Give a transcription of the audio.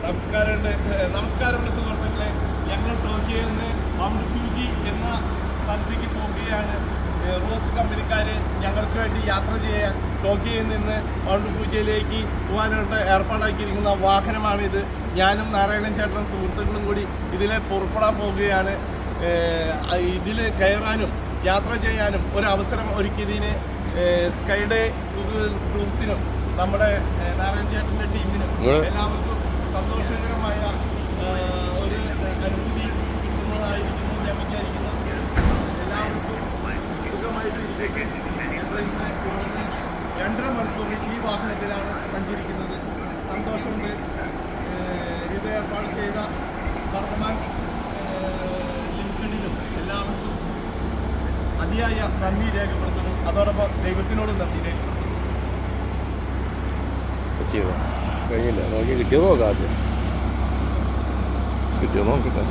നമസ്കാരമുണ്ട് സുഹൃത്തുക്കളെ. ഞങ്ങൾ ടോക്കിയോയിൽ നിന്ന് മൗണ്ട് ഫ്യൂജി എന്ന സ്ഥലത്തേക്ക് പോവുകയാണ്. റോസ് കമ്പനിക്കാർ ഞങ്ങൾക്ക് വേണ്ടി യാത്ര ചെയ്യാൻ ടോക്കിയോയിൽ നിന്ന് മൗണ്ട് ഫ്യൂജിയിലേക്ക് പോകാനായിട്ട് ഏർപ്പാടാക്കിയിരിക്കുന്ന വാഹനമാണിത്. ഞാനും നാരായണൻ ചേട്ടനും സുഹൃത്തുക്കളും കൂടി ഇതിൽ പുറപ്പെടാൻ പോവുകയാണ്. ഇതിൽ കയറാനും യാത്ര ചെയ്യാനും ഒരവസരം ഒരുക്കിയതിന് സ്കൈഡേ ടൂർസിനും നമ്മുടെ നാരായണൻ ചേട്ടൻ്റെ ടീമിനും എല്ലാവർക്കും സന്തോഷകരമായ ഒരു അനുഭൂതി കിട്ടുന്നതായിരിക്കുന്നു ഞാൻ വിചാരിക്കുന്നു. എല്ലാവർക്കും സുഖമായിട്ട് 2.5 മണിക്കൂർ ഈ വാഹനത്തിലാണ് സഞ്ചരിക്കുന്നത്. സന്തോഷമുണ്ട്. ഇത് ഏർപ്പാട് ചെയ്ത വർദ്ധമാൻ ലിമിറ്റഡിനും എല്ലാവർക്കും അതിയായ നന്ദി രേഖപ്പെടുത്തുന്നു. അതോടൊപ്പം ദൈവത്തിനോടും നന്ദി രേഖപ്പെടുത്തുന്നു. കഴിഞ്ഞില്ല, നോക്കി കിട്ടിയോ നോക്കാം. ആദ്യം കിട്ടിയോ നോക്കട്ടെ.